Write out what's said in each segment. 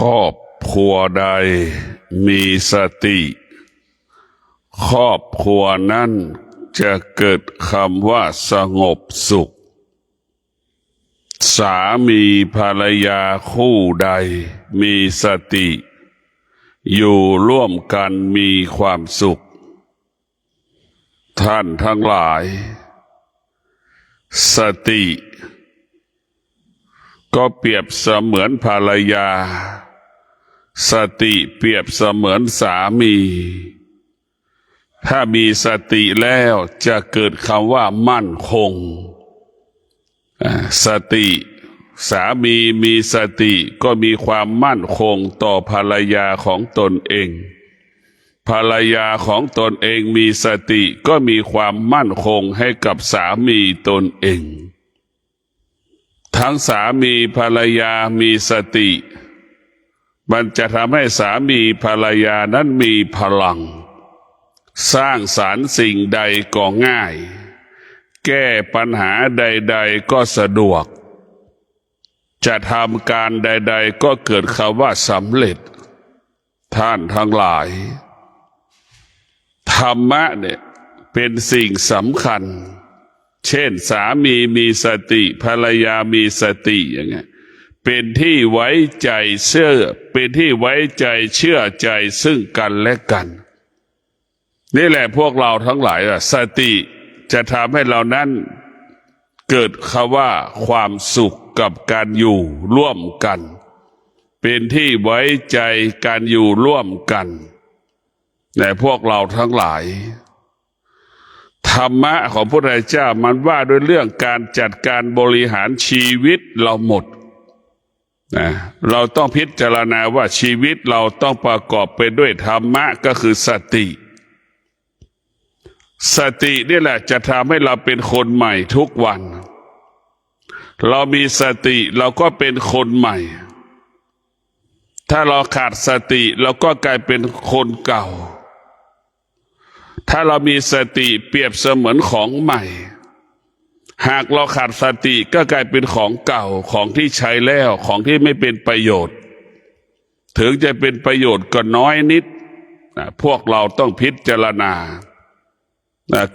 ครอบครัวใดมีสติครอบครัวนั้นจะเกิดคำว่าสงบสุขสามีภรรยาคู่ใดมีสติอยู่ร่วมกันมีความสุขท่านทั้งหลายสติก็เปรียบเสมือนภรรยาสติเปรียบเสมือนสามีถ้ามีสติแล้วจะเกิดคำว่ามั่นคงสติสามีมีสติก็มีความมั่นคงต่อภรรยาของตนเองภรรยาของตนเองมีสติก็มีความมั่นคงให้กับสามีตนเองทั้งสามีภรรยามีสติมันจะทำให้สามีภรรยานั้นมีพลังสร้างสรรค์สิ่งใดก็ง่ายแก้ปัญหาใดๆก็สะดวกจะทำการใดๆก็เกิดคำว่าสำเร็จท่านทั้งหลายธรรมะเนี่ยเป็นสิ่งสำคัญเช่นสามีมีสติภรรยามีสติอย่างเงี้ยเป็นที่ไว้ใจเชื่อเป็นที่ไว้ใจเชื่อใจซึ่งกันและกันนี่แหละพวกเราทั้งหลายสติจะทำให้เรานั้นเกิดคำว่าความสุขกับการอยู่ร่วมกันเป็นที่ไว้ใจการอยู่ร่วมกันแต่พวกเราทั้งหลายธรรมะของพระพุทธเจ้ามันว่าด้วยเรื่องการจัดการบริหารชีวิตเราหมดเราต้องพิจารณาว่าชีวิตเราต้องประกอบไปด้วยธรรมะก็คือสติสตินี่แหละจะทำให้เราเป็นคนใหม่ทุกวันเรามีสติเราก็เป็นคนใหม่ถ้าเราขาดสติเราก็กลายเป็นคนเก่าถ้าเรามีสติเปรียบเสมือนของใหม่หากเราขาดสติก็กลายเป็นของเก่าของที่ใช้แล้วของที่ไม่เป็นประโยชน์ถึงจะเป็นประโยชน์ก็น้อยนิดพวกเราต้องพิจารณา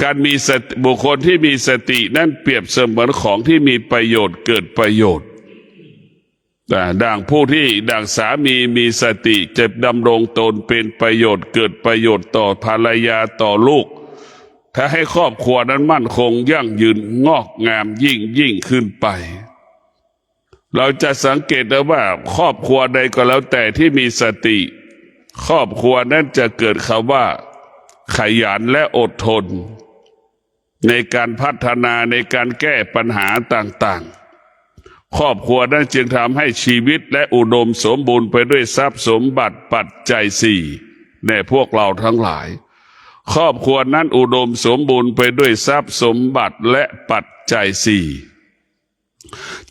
การมีสติบุคคลที่มีสตินั่นเปรียบเสมือนของที่มีประโยชน์เกิดประโยชน์ดังผู้ที่ดังสามีมีสติจะดำรงตนเป็นประโยชน์เกิดประโยชน์ต่อภรรยาต่อลูกถ้าให้ครอบครัวนั้นมั่นคงยั่งยืนงอกงามยิ่งขึ้นไปเราจะสังเกตได้ว่าครอบครัวใดก็แล้วแต่ที่มีสติครอบครัวนั้นจะเกิดคำว่าขยันและอดทนในการพัฒนาในการแก้ปัญหาต่างๆครอบครัวนั้นจึงทำให้ชีวิตและอุดมสมบูรณ์ไปด้วยทรัพย์สมบัติปัจจัยสี่แน่พวกเราทั้งหลายครอบครัวนั้นอุดมสมบูรณ์ไปด้วยทรัพย์สมบัติและปัจจัยสี่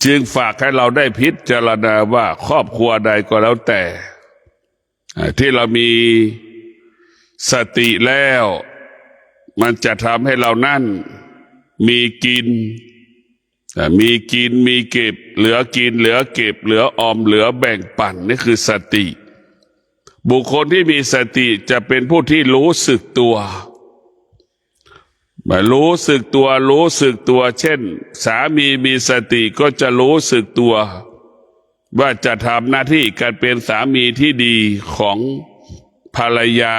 จึงฝากให้เราได้พิจารณาว่าครอบครัวใดก็แล้วแต่ที่เรามีสติแล้วมันจะทำให้เรานั่นมีกินมีเก็บเหลือกินเหลือเก็บเหลือออมเหลือแบ่งปันนี่คือสติบุคคลที่มีสติจะเป็นผู้ที่รู้สึกตัวรู้สึกตัวเช่นสามีมีสติก็จะรู้สึกตัวว่าจะทำหน้าที่การเป็นสามีที่ดีของภรรยา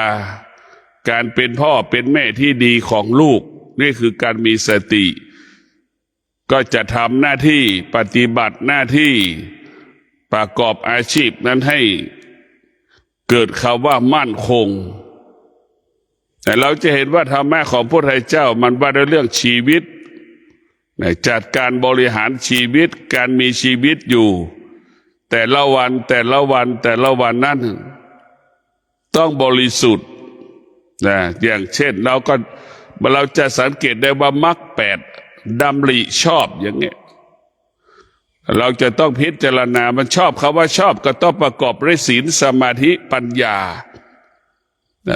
การเป็นพ่อเป็นแม่ที่ดีของลูกนี่คือการมีสติก็จะทำหน้าที่ปฏิบัติหน้าที่ประกอบอาชีพนั้นให้เกิดคำว่ามั่นคงแต่เราจะเห็นว่าธรรมะของพระพุทธเจ้ามันว่าด้วยเรื่องชีวิตจัดการบริหารชีวิตการมีชีวิตอยู่แต่ละวันนั้นต้องบริสุทธิ์อย่างเช่นเราจะสังเกตได้ว่ามรรคแปดดำริชอบอย่างเงี้ยเราจะต้องพิจารณามันชอบคำว่าชอบก็ต้องประกอบด้วยศีลสมาธิปัญญา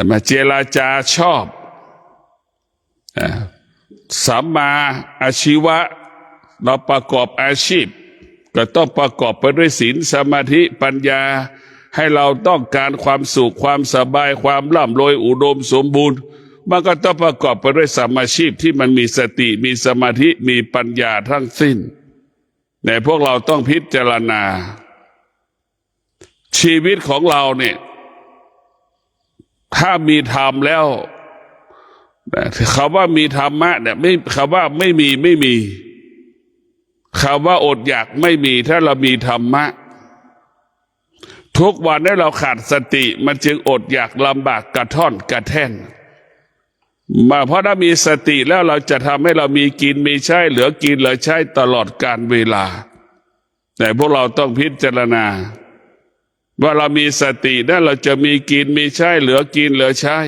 มาเจรจาชอบสัมมาอาชีวะเราประกอบอาชีพก็ต้องประกอบไปด้วยศีลสมาธิปัญญา ให้เราต้องการความสุขความสบายความร่ำรวยอุดมสมบูรณ์มันก็ต้องประกอบไปด้วยสัมมาชีพที่มันมีสติมีสมาธิมีปัญญาทั้งสิ้นแต่พวกเราต้องพิจารณาชีวิตของเราเนี่ยถ้ามีธรรมแล้วคำว่ามีธรรมะเนี่ยไม่คำว่าไม่มีคำว่าอดอยากไม่มีถ้าเรามีธรรมะทุกวันที่เราขาดสติมันจึงอดอยากลำบากกระท่อนกระแท่นมาเพราะถ้ามีสติแล้วเราจะทำให้เรามีกินมีใช้เหลือกินเหลือใช้ตลอดกาลเวลาแต่พวกเราต้องพิจารณาว่าเรามีสตินั้นเราจะมีกินมีใช้เหลือกินเหลือใช้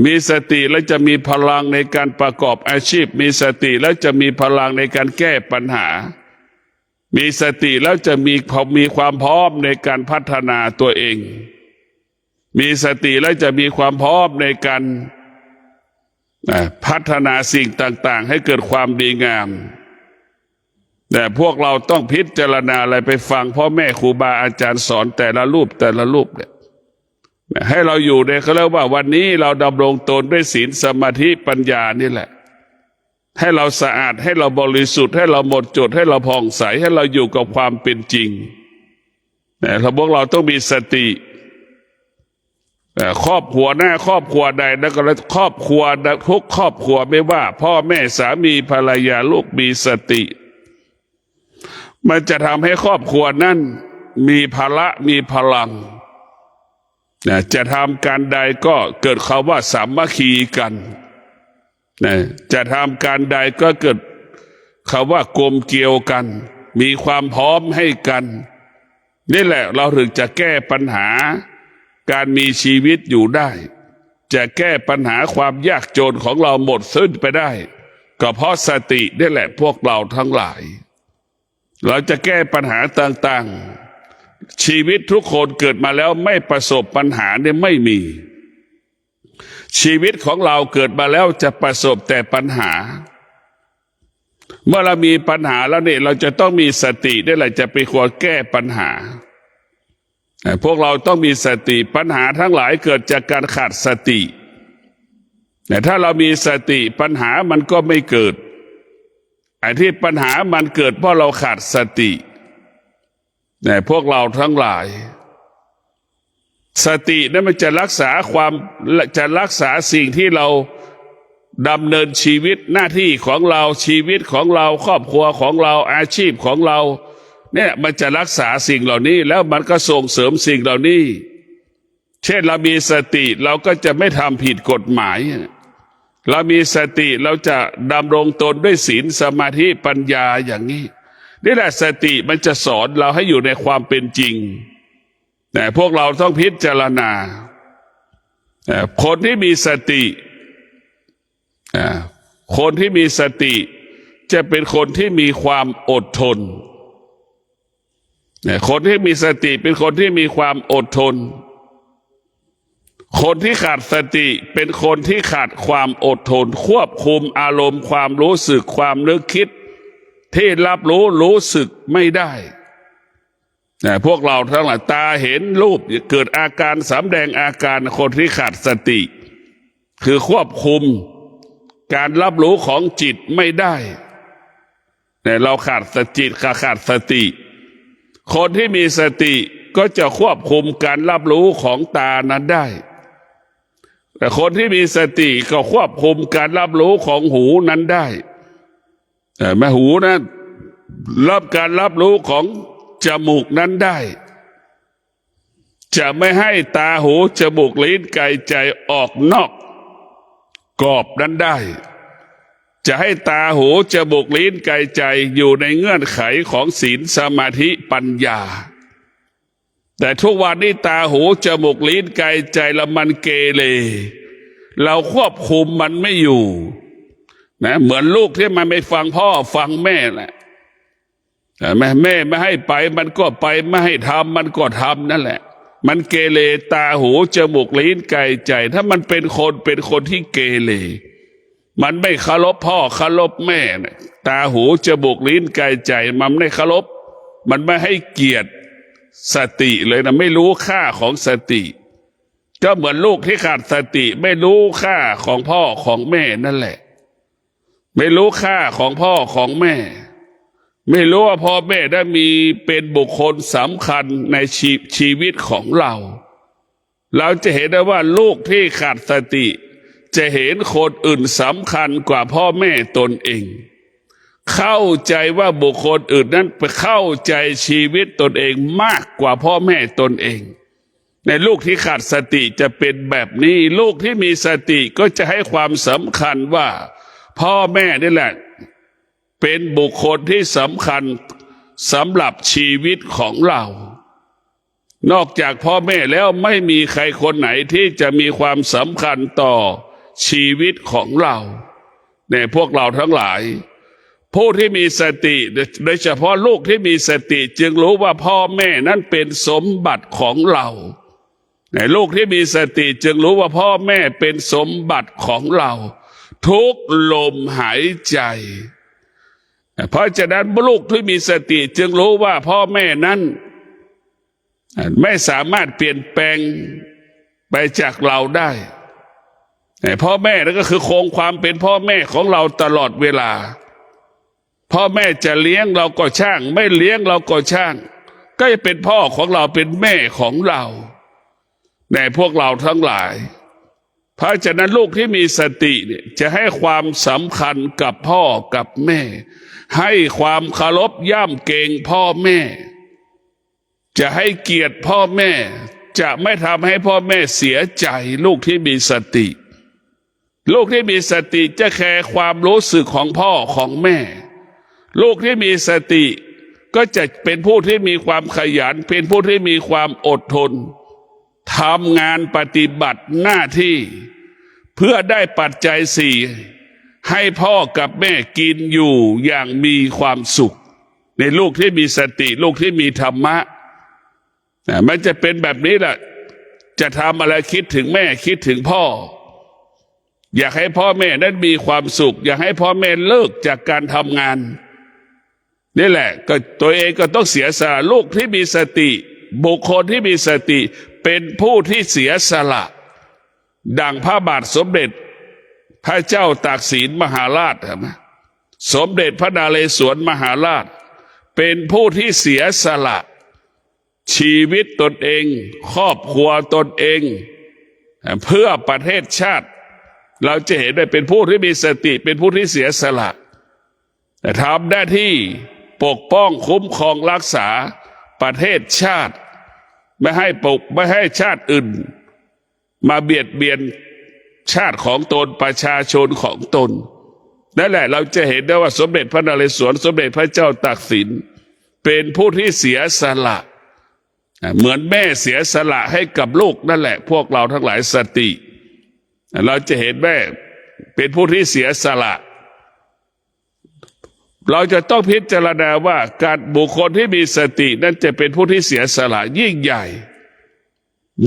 มีสติแล้วจะมีพลังในการประกอบอาชีพมีสติแล้วจะมีพลังในการแก้ปัญหามีสติแล้วจะมีความพร้อมในการพัฒนาตัวเองมีสติแล้วจะมีความพร้อมในการพัฒนาสิ่งต่างๆให้เกิดความดีงามแต่พวกเราต้องพิจารณาอะไรไปฟังพ่อแม่ครูบาอาจารย์สอนแต่ละรูปเนี่ยให้เราอยู่ในเขาเรียกว่าวันนี้เราดำรงตนด้วยศีลสมาธิปัญญานี่แหละให้เราสะอาดให้เราบริสุทธิ์ให้เราหมดจดให้เราผ่องใสให้เราอยู่กับความเป็นจริงแต่พวกเราต้องมีสติครอบครัวหน้าครอบครัวใดแล้วก็ครอบครัวทุกครอบครัวไม่ว่าพ่อแม่สามีภรรยาลูกมีสติมันจะทำให้ครอบครัวนั้นมีพละมีพลังจะทำการใดก็เกิดคำว่าสามัคคีกันจะทำการใดก็เกิดคำว่ากลมเกลียวกันมีความพร้อมให้กันนี่แหละเราถึงจะแก้ปัญหาการมีชีวิตอยู่ได้จะแก้ปัญหาความยากจนของเราหมดสิ้นไปได้ก็เพราะสตินี่แหละพวกเราทั้งหลายเราจะแก้ปัญหาต่างๆชีวิตทุกคนเกิดมาแล้วไม่ประสบปัญหาเนี่ยไม่มีชีวิตของเราเกิดมาแล้วจะประสบแต่ปัญหาเมื่อเรามีปัญหาแล้วเนี่ยเราจะต้องมีสตินี่แหละจะไปควรแก้ปัญหาพวกเราต้องมีสติปัญหาทั้งหลายเกิดจากการขาดสติแต่ถ้าเรามีสติปัญหามันก็ไม่เกิดไอ้ที่ปัญหามันเกิดเพราะเราขาดสติแต่พวกเราทั้งหลายสตินั้นมันจะรักษาสิ่งที่เราดำเนินชีวิตหน้าที่ของเราชีวิตของเราครอบครัวของเราอาชีพของเราเนี่ยมันจะรักษาสิ่งเหล่านี้แล้วมันก็ส่งเสริมสิ่งเหล่านี้เช่นเรามีสติเราก็จะไม่ทำผิดกฎหมายเรามีสติเราจะดำรงตนด้วยศีลสมาธิปัญญาอย่างนี้นี่แหละสติมันจะสอนเราให้อยู่ในความเป็นจริงแต่พวกเราต้องพิจารณาคนที่มีสติจะเป็นคนที่มีความอดทนคนที่มีสติเป็นคนที่มีความอดทนคนที่ขาดสติเป็นคนที่ขาดความอดทนควบคุมอารมณ์ความรู้สึกความนึกคิดที่รับรู้สึกไม่ได้พวกเราทั้งหลายตาเห็นรูปเกิดอาการสำแดงอาการคนที่ขาดสติคือควบคุมการรับรู้ของจิตไม่ได้แต่เราขาดสติคนที่มีสติก็จะควบคุมการรับรู้ของตานั้นได้แต่คนที่มีสติก็ควบคุมการรับรู้ของหูนั้นได้แต่แม่หูนั้นรับการรับรู้ของจมูกนั้นได้จะไม่ให้ตาหูจมูกลิ้นกายใจออกนอกกรอบนั้นได้จะให้ตาหูจมูกลิ้นกายใจอยู่ในเงื่อนไขของศีลสมาธิปัญญาแต่ทุกวันนี้ตาหูจมูกลิ้นกายใจละมันเกเรเราควบคุมมันไม่อยู่นะเหมือนลูกที่มันไม่ฟังพ่อฟังแม่แหละแม่ไม่ให้ไปมันก็ไปไม่ให้ทำมันก็ทำนั่นแหละมันเกเรตาหูจมูกลิ้นกายใจถ้ามันเป็นคนที่เกเรมันไม่เคารพพ่อเคารพแม่ตาหูจมูกลิ้นกายใจมันไม่เคารพมันไม่ให้เกียรติ สติเลยนะไม่รู้ค่าของสติก็เหมือนลูกที่ขาดสติไม่รู้ค่าของพ่อของแม่นั่นแหละไม่รู้ค่าของพ่อของแม่ไม่รู้ว่าพ่อแม่ได้มีเป็นบุคคลสำคัญในชีวิตของเราจะเห็นได้ว่าลูกที่ขาดสติจะเห็นคนอื่นสำคัญกว่าพ่อแม่ตนเองเข้าใจว่าบุคคลอื่นนั้นไปเข้าใจชีวิตตนเองมากกว่าพ่อแม่ตนเองในลูกที่ขาดสติจะเป็นแบบนี้ลูกที่มีสติก็จะให้ความสำคัญว่าพ่อแม่นี่แหละเป็นบุคคลที่สำคัญสำหรับชีวิตของเรานอกจากพ่อแม่แล้วไม่มีใครคนไหนที่จะมีความสำคัญต่อชีวิตของเราในพวกเราทั้งหลายผู้ที่มีสติโดยเฉพาะลูกที่มีสติจึงรู้ว่าพ่อแม่นั้นเป็นสมบัติของเราในลูกที่มีสติจึงรู้ว่าพ่อแม่เป็นสมบัติของเราทุกลมหายใจเพราะฉะนั้นลูกที่มีสติจึงรู้ว่าพ่อแม่นั้นไม่สามารถเปลี่ยนแปลงไปจากเราได้พ่อแม่นั่นก็คือคงความเป็นพ่อแม่ของเราตลอดเวลาพ่อแม่จะเลี้ยงเราก็ช่างไม่เลี้ยงเราก็ช่างก็จะเป็นพ่อของเราเป็นแม่ของเราในพวกเราทั้งหลายเพราะฉะนั้นลูกที่มีสติเนี่ยจะให้ความสำคัญกับพ่อกับแม่ให้ความเคารพย่ำเกรงพ่อแม่จะให้เกียรติพ่อแม่จะไม่ทำให้พ่อแม่เสียใจลูกที่มีสติลูกที่มีสติจะแคร์ความรู้สึกของพ่อของแม่ลูกที่มีสติก็จะเป็นผู้ที่มีความขยันเป็นผู้ที่มีความอดทนทำงานปฏิบัติหน้าที่เพื่อได้ปัจจัยสี่ให้พ่อกับแม่กินอยู่อย่างมีความสุขในลูกที่มีสติลูกที่มีธรรมะมันจะเป็นแบบนี้แหละจะทำอะไรคิดถึงแม่คิดถึงพ่ออยากให้พ่อแม่นั้นมีความสุขอยากให้พ่อแม่เลิกจากการทำงานนี่แหละก็ตัวเองก็ต้องเสียสละลูกที่มีสติบุคคลที่มีสติเป็นผู้ที่เสียสละดังพระบาทสมเด็จพระเจ้าตากสินมหาราชนะสมเด็จพระนเรศวรมหาราชเป็นผู้ที่เสียสละชีวิตตนเองครอบครัวตนเองเพื่อประเทศชาติเราจะเห็นได้เป็นผู้ที่มีสติเป็นผู้ที่เสียสละแต่ทำหน้าที่ปกป้องคุ้มครองรักษาประเทศชาติไม่ให้ชาติอื่นมาเบียดเบียนชาติของตนประชาชนของตนนั่นแหละเราจะเห็นได้ว่าสมเด็จพระนเรศวรสมเด็จพระเจ้าตากสินเป็นผู้ที่เสียสละเหมือนแม่เสียสละให้กับลูกนั่นแหละพวกเราทั้งหลายสติเราจะเห็นแม่เป็นผู้ที่เสียสละเราจะต้องพิจารณาว่าการบุคคลที่มีสตินั้นจะเป็นผู้ที่เสียสละยิ่งใหญ่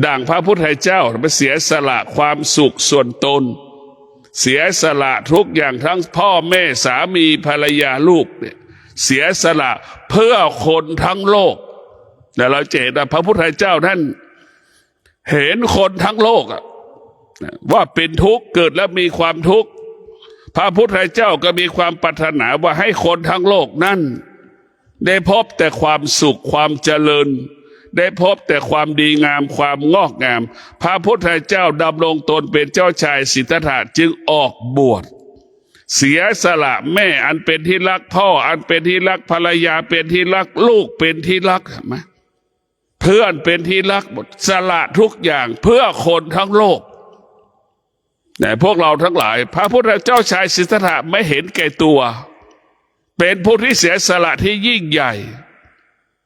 ดังพระพุทธเจ้าไปเสียสละความสุขส่วนตนเสียสละทุกอย่างทั้งพ่อแม่สามีภรรยาลูกเนี่ยเสียสละเพื่อคนทั้งโลกแต่เราจะเห็นว่าพระพุทธเจ้าท่านเห็นคนทั้งโลกว่าเป็นทุกข์เกิดแล้วมีความทุกข์พระพุทธเจ้าก็มีความปรารถนาว่าให้คนทั้งโลกนั้นได้พบแต่ความสุขความเจริญได้พบแต่ความดีงามความงอกงามพระพุทธเจ้าดำรงตนเป็นเจ้าชายสิทธัตถะจึงออกบวชเสียสละแม่อันเป็นที่รักพ่ออันเป็นที่รักภรรยาเป็นที่รักลูกเป็นที่รักเห็นไหมเพื่อนเป็นที่รักหมดสละทุกอย่างเพื่อคนทั้งโลกแต่พวกเราทั้งหลายพระพุทธเจ้าชายสิทธัตถะไม่เห็นแก่ตัวเป็นผู้ที่เสียสละที่ยิ่งใหญ่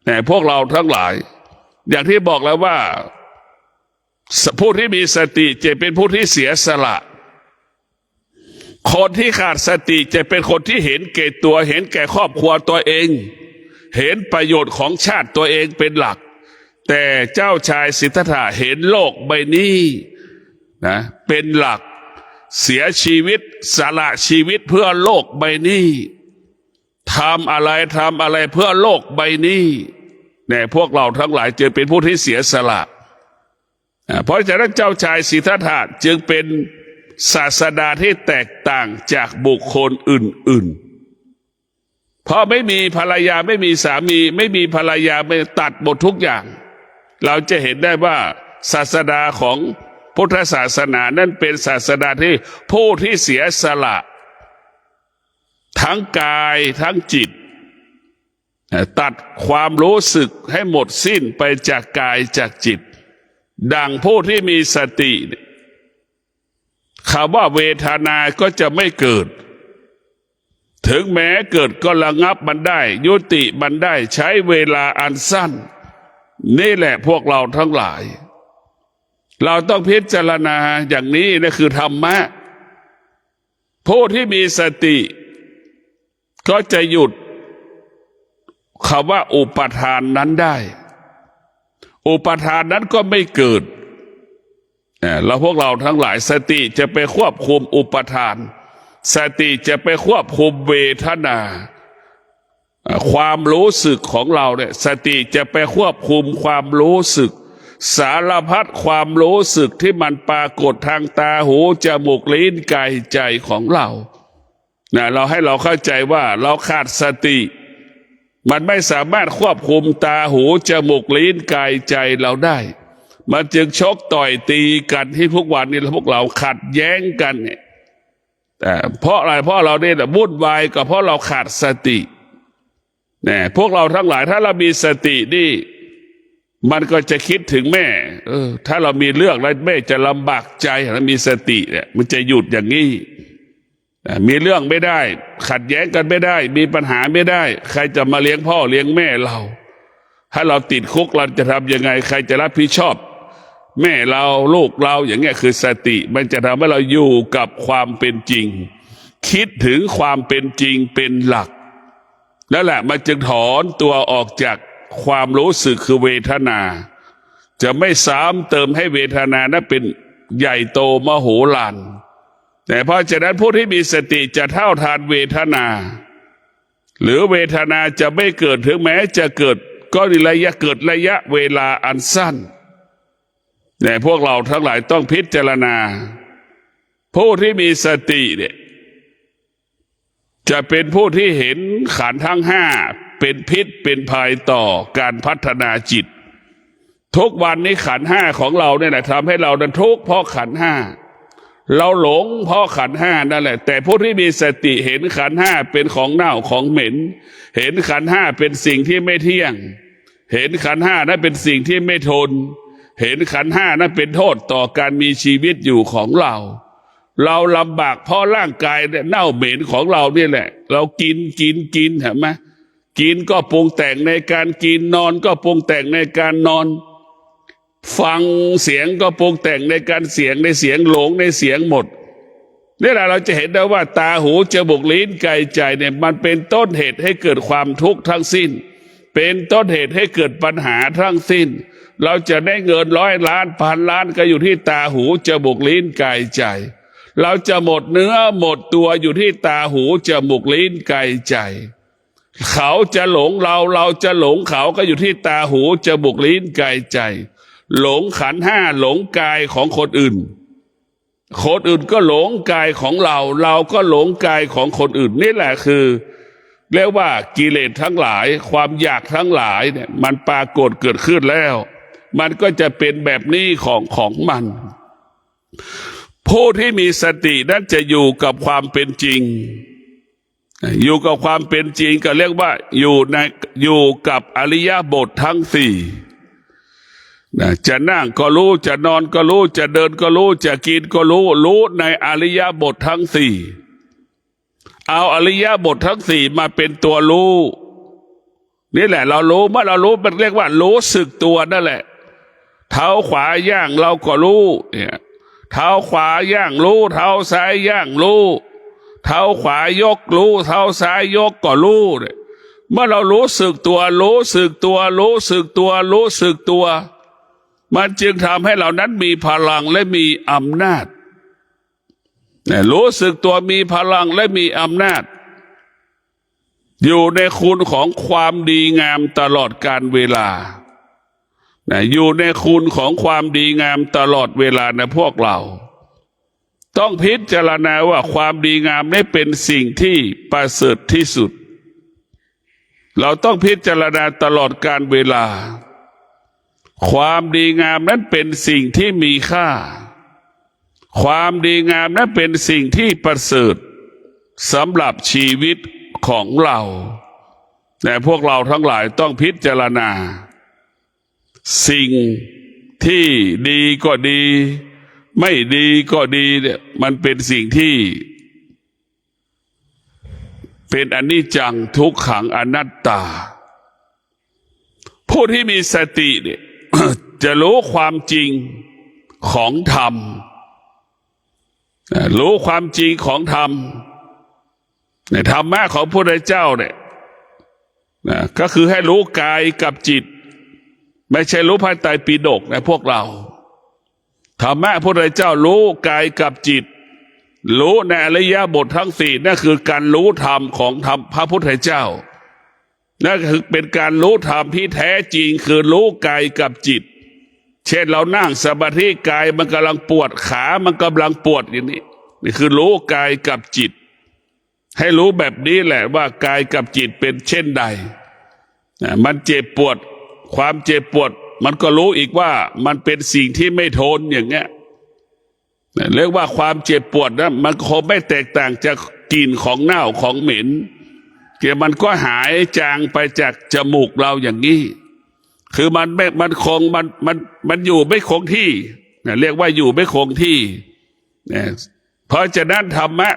แต่พวกเราทั้งหลายอย่างที่บอกแล้วว่าผู้ที่มีสติจะเป็นผู้ที่เสียสละคนที่ขาดสติจะเป็นคนที่เห็นแก่ตัวเห็นแก่ครอบครัวตัวเองเห็นประโยชน์ของชาติตัวเองเป็นหลักแต่เจ้าชายสิทธัตถะเห็นโลกใบนี้นะเป็นหลักเสียชีวิตสละชีวิตเพื่อโลกใบนี้ทำอะไรเพื่อโลกใบนี้ แต่พวกเราทั้งหลายจึงเป็นผู้ที่เสียสละเพราะฉะนั้นเจ้าชายสิทธัตถะจึงเป็นศาสดาที่แตกต่างจากบุคคลอื่นๆเพราะไม่มีภรรยาไม่มีสามีไม่มีภรรยาไม่ตัดหมดทุกอย่างเราจะเห็นได้ว่าศาสดาของพุทธศาสนานั้นเป็นศาสดาที่ผู้ที่เสียสละทั้งกายทั้งจิตตัดความรู้สึกให้หมดสิ้นไปจากกายจากจิตดังผู้ที่มีสติคำว่าเวทนาก็จะไม่เกิดถึงแม้เกิดก็ระงับมันได้ยุติมันได้ใช้เวลาอันสั้นนี่แหละพวกเราทั้งหลายเราต้องพิจารณาอย่างนี้นะคือธรรมะผู้ที่มีสติก็จะหยุดคำว่าอุปทานนั้นได้อุปทานนั้นก็ไม่เกิดแล้วพวกเราทั้งหลายสติจะไปควบคุมอุปทานสติจะไปควบคุมเวทนาความรู้สึกของเราเนี่ยสติจะไปควบคุมความรู้สึกสารพัดความรู้สึกที่มันปรากฏทางตาหูจมูกลิ้นกายใจของเราเราให้เราเข้าใจว่าเราขาดสติมันไม่สามารถควบคุมตาหูจมูกลิ้นกายใจเราได้มันจึงชกต่อยตีกันที่ทุกวันนี้พวกเราขัดแย้งกันเนี่ยเพราะอะไรเพราะเราเนี่ยวุ่นวายก็เพราะเราขาดสติเนี่ยพวกเราทั้งหลายถ้าเรามีสตินี่มันก็จะคิดถึงแม่ถ้าเรามีเรื่องแล้วแม่จะลำบากใจถ้ามีสติเนี่ยมันจะหยุดอย่างนี้มีเรื่องไม่ได้ขัดแย้งกันไม่ได้มีปัญหาไม่ได้ใครจะมาเลี้ยงพ่อเลี้ยงแม่เราถ้าเราติดคุกเราจะทำยังไงใครจะรับผิดชอบแม่เราลูกเราอย่างเงี้ยคือสติมันจะทำให้เราอยู่กับความเป็นจริงคิดถึงความเป็นจริงเป็นหลักนั่นแหละมันจึงถอนตัวออกจากความรู้สึกคือเวทนาจะไม่ซ้ำเติมให้เวทนานั้นเป็นใหญ่โตมโหฬารแต่เพราะฉะนั้นผู้ที่มีสติจะเท่าทานเวทนาหรือเวทนาจะไม่เกิดถึงแม้จะเกิดก็ระยะเกิดระยะเวลาอันสั้นแต่พวกเราทั้งหลายต้องพิจารณาผู้ที่มีสติเนี่ยจะเป็นผู้ที่เห็นขันธ์ทั้งห้าเป็นพิษเป็นภัยต่อการพัฒนาจิตทุกวันนี้ขันธ์ห้าของเราเนี่ยนะทำให้เราดันทุกข์เพราะขันธ์ห้าเราหลงเพราะขันธ์ห้านั่นแหละแต่ผู้ที่มีสติเห็นขันธ์ห้าเป็นของเน่าของเหม็นเห็นขันธ์ห้าเป็นสิ่งที่ไม่เที่ยงเห็นขันธ์ห้านั้นเป็นสิ่งที่ไม่ทนเห็นขันธ์ห้านั้นเป็นโทษต่อการมีชีวิตอยู่ของเราลำบากเพราะร่างกายเน่าเหม็นของเรานี่แหละเรากินเห็นไหมกินก็ปรุงแต่งในการกินนอนก็ปรุงแต่งในการนอนฟังเสียงก็ปรุงแต่งในการเสียงในเสียงหลงในเสียงหมดนี่แหละเราจะเห็นได้ว่าตาหูจมูกลิ้นกายใจเนี่ยมันเป็นต้นเหตุให้เกิดความทุกข์ทั้งสิ้นเป็นต้นเหตุให้เกิดปัญหาทั้งสิ้นเราจะได้เงิน100 ล้านพันล้านก็อยู่ที่ตาหูจมูกลิ้นกายใจเราจะหมดเนื้อหมดตัวอยู่ที่ตาหูจมูกลิ้นกายใจเขาจะหลงเราจะหลงเขาก็อยู่ที่ตาหูจมูกลิ้นกายใจหลงขันธ์ห้าหลงกายของคนอื่นก็หลงกายของเราก็หลงกายของคนอื่นนี่แหละคือเรียกว่ากิเลสทั้งหลายความอยากทั้งหลายเนี่ยมันปรากฏเกิดขึ้นแล้วมันก็จะเป็นแบบนี้ของมันผู้ที่มีสตินั้นจะอยู่กับความเป็นจริงอยู่กับความเป็นจริงก็เรียกว่าอยู่กับอริยบททั้งสี่จะนั่งก็รู้จะนอนก็รู้จะเดินก็รู้จะกินก็รู้ในอริยบททั้งสี่เอาอริยบททั้งสี่มาเป็นตัวรู้นี่แหละเรารู้เมื่อเรารู้มันเรียกว่ารู้สึกตัวนั่นแหละเท้าขวาย่างเราก็รู้เนี่ยเท้าขวาย่างรู้เท้าซ้ายย่างรู้เท้าขวายกรู้เท้าซ้ายยกก็รู้เนี่ยเมื่อเรารู้สึกตัวมันจึงทำให้เรานั้นมีพลังและมีอำนาจรู้สึกตัวมีพลังและมีอำนาจ อยู่ในคุณของความดีงามตลอดกาลเวลาอยู่ในคุณของความดีงามตลอดเวลานะพวกเราต้องพิจารณาว่าความดีงามนี้เป็นสิ่งที่ประเสริฐที่สุดเราต้องพิจารณาตลอดกาลเวลาความดีงามนั้นเป็นสิ่งที่มีค่าความดีงามนั้นเป็นสิ่งที่ประเสริฐสำหรับชีวิตของเราแต่พวกเราทั้งหลายต้องพิจารณาสิ่งที่ดีก็ดีไม่ดีก็ดีเนี่ยมันเป็นสิ่งที่เป็นอนิจจังทุกขังอนัตตาผู้ที่มีสติเนี่ย จะรู้ความจริงของธรรมรู้ความจริงของธรรมในธรรมะของพระพุทธเจ้าเนี่ยก็คือให้รู้กายกับจิตไม่ใช่รู้พระไตรปิฎกนะพวกเราธรรมะพระพุทธเจ้ารู้กายกับจิตรู้ในอริยบททั้งสี่นั่นคือการรู้ธรรมของธรรมพระพุทธเจ้านั่นคือเป็นการรู้ธรรมที่แท้จริงคือรู้กายกับจิตเช่นเรานั่งสมาธิกายมันกำลังปวดขามันกำลังปวดอย่างนี้นี่คือรู้กายกับจิตให้รู้แบบนี้แหละว่ากายกับจิตเป็นเช่นใดมันเจ็บปวดความเจ็บปวดมันก็รู้อีกว่ามันเป็นสิ่งที่ไม่ทนอย่างเงี้ยเรียกว่าความเจ็บปวดนะมันคงไม่แตกต่างจากกลิ่นของเน่าของเหม็นเกี่ยมันก็หายจางไปจากจมูกเราอย่างนี้คือมันไม่มันอยู่ไม่คงที่เรียกว่าอยู่ไม่คงที่เพราะฉะนั้นธรรมะ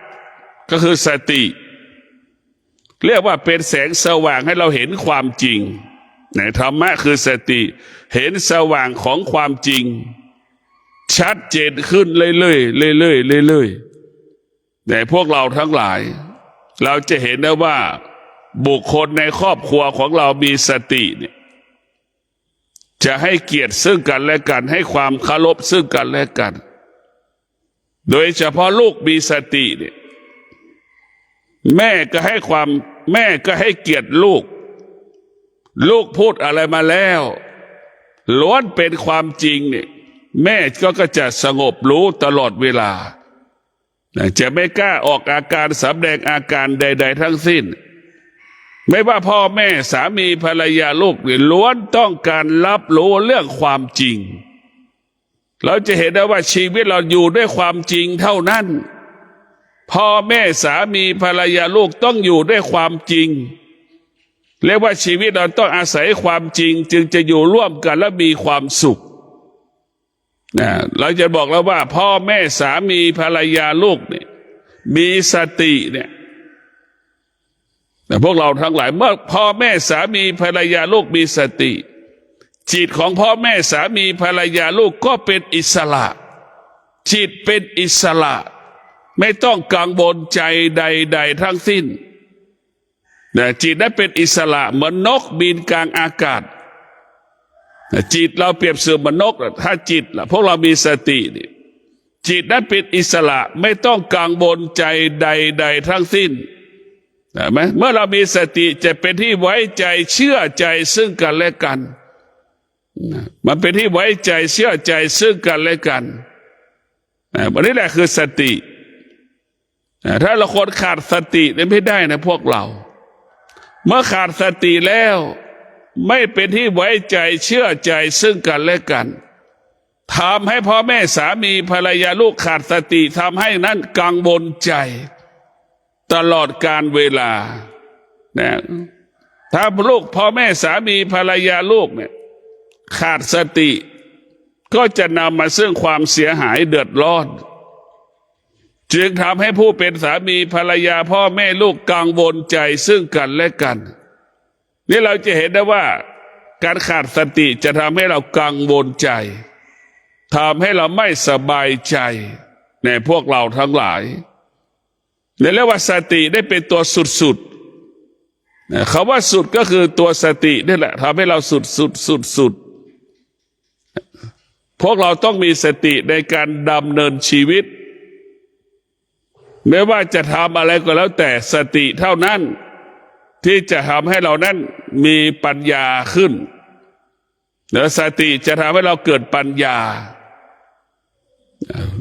ก็คือสติเรียกว่าเป็นแสงสว่างให้เราเห็นความจริงธรรมะคือสติเห็นสว่างของความจริงชัดเจนขึ้นเรื่อยๆเรื่อยๆเรื่อยๆแต่พวกเราทั้งหลายเราจะเห็นได้ว่าบุคคลในครอบครัวของเรามีสติเนี่ยจะให้เกียรติซึ่งกันและกันให้ความเคารพซึ่งกันและกันโดยเฉพาะลูกมีสติเนี่ยแม่ก็ให้เกียรติลูกพูดอะไรมาแล้วล้วนเป็นความจริงเนี่ยแม่ก็จะสงบรู้ตลอดเวลาจะไม่กล้าออกอาการแสดงอาการใดๆทั้งสิ้นไม่ว่าพ่อแม่สามีภรรยาลูกเนี่ยล้วนต้องการรับรู้เรื่องความจริงเราจะเห็นได้ว่าชีวิตเราอยู่ด้วยความจริงเท่านั้นพ่อแม่สามีภรรยาลูกต้องอยู่ด้วยความจริงเรียกว่าชีวิตเราต้องอาศัยความจริงจึงจะอยู่ร่วมกันและมีความสุขเราจะบอกแล้วว่าพ่อแม่สามีภรรยาลูกเนี่ยมีสติเนี่ยแต่พวกเราทั้งหลายเมื่อพ่อแม่สามีภรรยาลูกมีสติจิตของพ่อแม่สามีภรรยาลูกก็เป็นอิสระจิตเป็นอิสระไม่ต้องกังวลใจใดๆทั้งสิ้นจิตนั้นเป็นอิสระเหมือนนกบินกลางอากาศจิตเราเปรียบเสมือนนกถ้าจิตพวกเรามีสตินี่จิตนั้นเป็นอิสระไม่ต้องกังวลใจใดๆทั้งสิ้นเห็นไหมเมื่อเรามีสติจะเป็นที่ไว้ใจเชื่อใจซึ่งกันและกันมันเป็นที่ไว้ใจเชื่อใจซึ่งกันและกันวันนี้แหละคือสติถ้าเราคนขาดสติไม่ได้นะพวกเราเมื่อขาดสติแล้วไม่เป็นที่ไว้ใจเชื่อใจซึ่งกันและกันทำให้พ่อแม่สามีภรรยาลูกขาดสติทำให้นั้นกังวลใจตลอดการเวลาถ้าลูกพ่อแม่สามีภรรยาลูกเนี่ยขาดสติก็จะนำมาซึ่งความเสียหายเดือดร้อนจึงทำให้ผู้เป็นสามีภรรยาพ่อแม่ลูกกังวลใจซึ่งกันและกันนี่เราจะเห็นได้ว่าการขาดสติจะทำให้เรากังวลใจทำให้เราไม่สบายใจในพวกเราทั้งหลายเรียกว่าสติได้เป็นตัวสุดคำว่าสุดก็คือตัวสตินี่แหละทำให้เราสุดพวกเราต้องมีสติในการดำเนินชีวิตไม่ว่าจะทำอะไรก็แล้วแต่สติเท่านั้น ที่จะทำให้เรานั้นมีปัญญาขึ้นสติจะทำให้เราเกิดปัญญา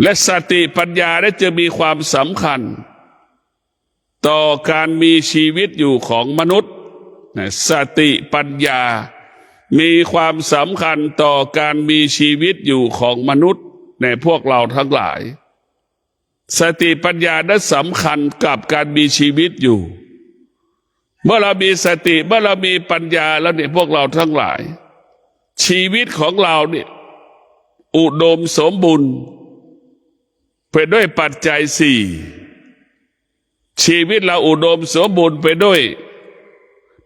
และสติปัญญาได้จะมีความสำคัญต่อการมีชีวิตอยู่ของมนุษย์สติปัญญามีความสำคัญต่อการมีชีวิตอยู่ของมนุษย์ในพวกเราทั้งหลายสติปัญญานั้นสำคัญกับการมีชีวิตอยู่เมื่อเรามีสติเมื่อเรามีปัญญาแล้วเนี่ยพวกเราทั้งหลายชีวิตของเราเนี่ยอุดมสมบูรณ์ไปด้วยปัจจัยสี่ชีวิตเราอุดมสมบูรณ์ไปด้วย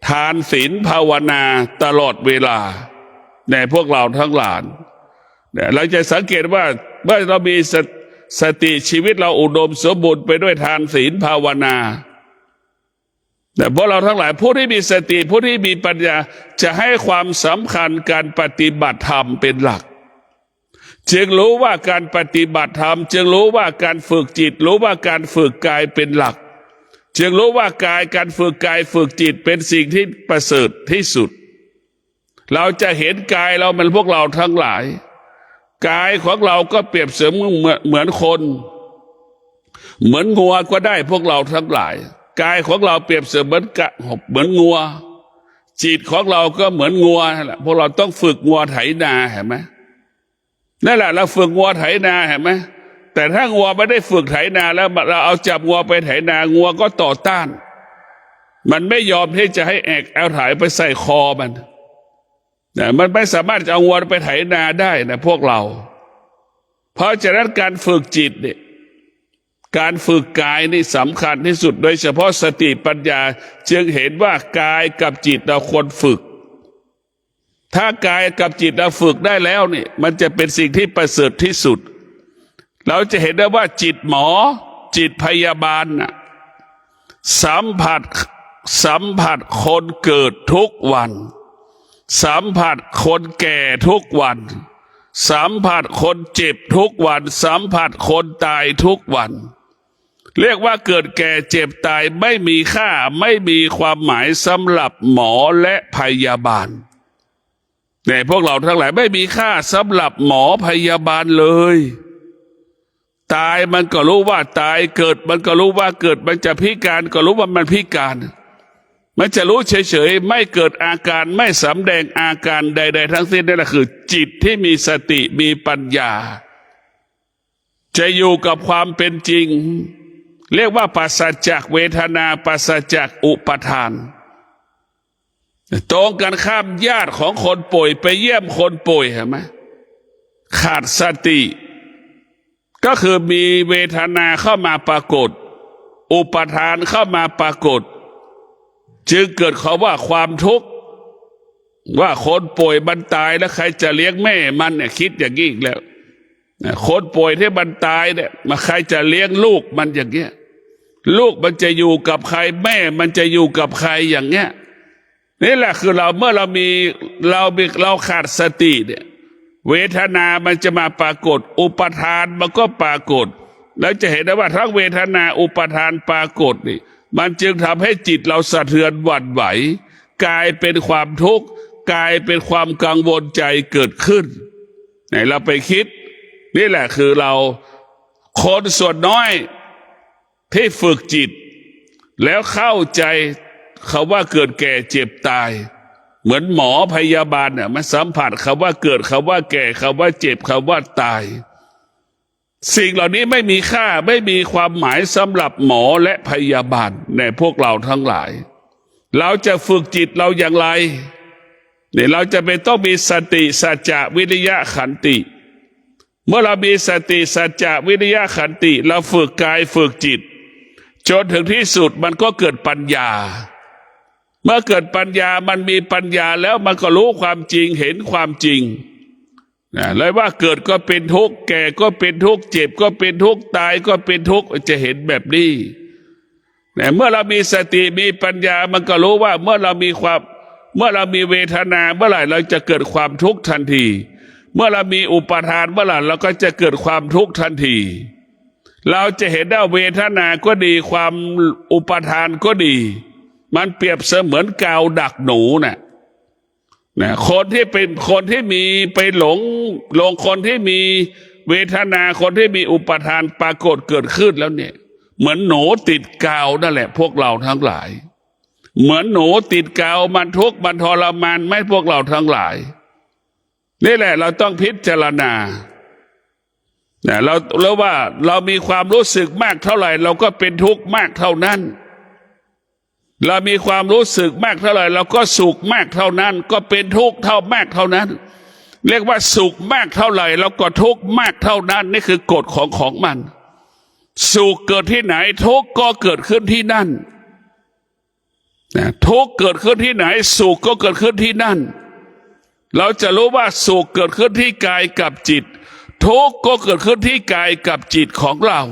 ทานศีลภาวนาตลอดเวลาในพวกเราทั้งหลายเราจะสังเกตว่าเมื่อเรามีสติชีวิตเราอุดมสมบูรณ์ไปด้วยทานศีลภาวนาแต่พวกเราทั้งหลายผู้ที่มีสติผู้ที่มีปัญญาจะให้ความสำคัญการปฏิบัติธรรมเป็นหลักจึงรู้ว่าการปฏิบัติธรรมจึงรู้ว่าการฝึกจิตรู้ว่าการฝึกกายเป็นหลักจึงรู้ว่ากายการฝึกกายฝึกจิตเป็นสิ่งที่ประเสริฐที่สุดเราจะเห็นกายเราเป็นพวกเราทั้งหลายกายของเราก็เปรียบเสมือนเหมือนคนเหมือนงัวก็ได้พวกเราทั้งหลายกายของเราเปรียบเสมือนงัวจิตของเราก็เหมือนงัวแหละพวกเราต้องฝึกงัวไถนาเห็นไหมนั่นแหละเราฝึกงัวไถนาเห็นไหมแต่ถ้างัวไม่ได้ฝึกไถนาแล้วเราเอาจับงัวไปไถนางัวก็ต่อต้านมันไม่ยอมที่จะให้แอกเอาไถไปใส่คอมันไม่สามารถจะเอางัวไปไถนาได้นะพวกเราเพราะฉะนั้นการฝึกจิตเนี่ยการฝึกกายนี่สำคัญที่สุดโดยเฉพาะสติปัญญาจึงเห็นว่ากายกับจิตเราควรฝึกถ้ากายกับจิตเราฝึกได้แล้วนี่มันจะเป็นสิ่งที่ประเสริฐที่สุดเราจะเห็นได้ว่าจิตหมอจิตพยาบาลน่ะสัมผัสคนเกิดทุกวันสัมผัสคนแก่ทุกวันสัมผัสคนเจ็บทุกวันสัมผัสคนตายทุกวันเรียกว่าเกิดแก่เจ็บตายไม่มีค่าไม่มีความหมายสำหรับหมอและพยาบาลแต่พวกเราทั้งหลายไม่มีค่าสำหรับหมอพยาบาลเลยตายมันก็รู้ว่าตายเกิดมันก็รู้ว่าเกิดมันจะพิการก็รู้ว่ามันพิการมันจะรู้เฉยๆไม่เกิดอาการไม่สำแดงอาการใดๆทั้งสิ้นนั่นแหละคือจิตที่มีสติมีปัญญาจะอยู่กับความเป็นจริงเรียกว่าปราศจากเวทนาปราศจากอุปทานตรงกันข้ามญาติของคนป่วยไปเยี่ยมคนป่วยเห็นไหมขาดสติก็คือมีเวทนาเข้ามาปรากฏอุปทานเข้ามาปรากฏจึงเกิดคำว่าความทุกข์ว่าคนป่วยมันตายแล้วใครจะเลี้ยงแม่มันเนี่ยคิดอย่างนี้อีกแล้วคนป่วยที่มันตายเนี่ยมาใครจะเลี้ยงลูกมันอย่างเงี้ยลูกมันจะอยู่กับใครแม่มันจะอยู่กับใครอย่างเงี้ยนี่แหละคือเราเมื่อเราขาดสติเนี่ยเวทนามันจะมาปรากฏอุปทานมันก็ปรากฏแล้วจะเห็นได้ว่าทั้งเวทนาอุปทานปรากฏนี่มันจึงทำให้จิตเราสะเทือนหวั่นไหวกลายเป็นความทุกข์กลายเป็นความกังวลใจเกิดขึ้นไหนเราไปคิดนี่แหละคือเราคนส่วนน้อยที่ฝึกจิตแล้วเข้าใจคำว่าเกิดแก่เจ็บตายเหมือนหมอพยาบาลเนี่ยมันสัมผัสคำว่าเกิดคำว่าแก่คำว่าเจ็บคำว่าตายสิ่งเหล่านี้ไม่มีค่าไม่มีความหมายสำหรับหมอและพยาบาลในพวกเราทั้งหลายเราจะฝึกจิตเราอย่างไรเนี่ยเราจะเป็นต้องมีสติสัจจะวิริยะขันติเมื่อเรามีสติสัจจะวิริยะขันติเราฝึกกายฝึกจิตจนถึงที่สุดมันก็เกิดปัญญาเมื่อเกิดปัญญามันมีปัญญาแล้วมันก็รู้ความจริงเห็นความจริงเลยว่าเกิดก็เป็นทุกข์แก่ก็เป็นทุกข์เจ็บก็เป็นทุกข์ตายก็เป็นทุกข์จะเห็นแบบนี้เมื่อเรามีสติมีปัญญามันก็รู้ว่าเมื่อเรามีเวทนาเมื่อไหร่เราจะเกิดความทุกข์ทันทีเมื่อเรามีอุปทานเมื่อไหร่เราก็จะเกิดความทุกข์ทันทีเราจะเห็นได้เวทนาก็ดีความอุปทานก็ดี มันเปรียบเสมือนกาวดักหนูนะคนที่เป็นคนที่มีไปหลงคนที่มีเวทนาคนที่มีอุปทานปรากฏเกิดขึ้นแล้วเนี่ยเหมือนหนูติดกาวนั่นแหละพวกเราทั้งหลายเหมือนหนูติดกาวมันทุกข์มันทรมานไม่พวกเราทั้งหลายนี่แหละเราต้องพิจารณาเราว่าเรามีความรู้สึกมากเท่าไหร่เราก็เป็นทุกข์มากเท่านั้นเรามีความรู้สึกมากเท่าไหร่เราก็สุขมากเท่านั้นก็เป็นทุกข์เท่ามากเท่านั้นเรียกว่าสุขมากเท่าไหร่เราก็ทุกข์มากเท่านั้นนี่คือกฎของมันสุขเกิดที่ไหนทุกข์ก็เกิดขึ้นที่นั่นทุกข์เกิดขึ้นที่ไหนสุขก็เกิดขึ้นที่นั่นเราจะรู้ว่าสุขเกิดขึ้นที่กายกับจิตทุกข์ก็เกิดขึ้นที่กายกับจิตของเรา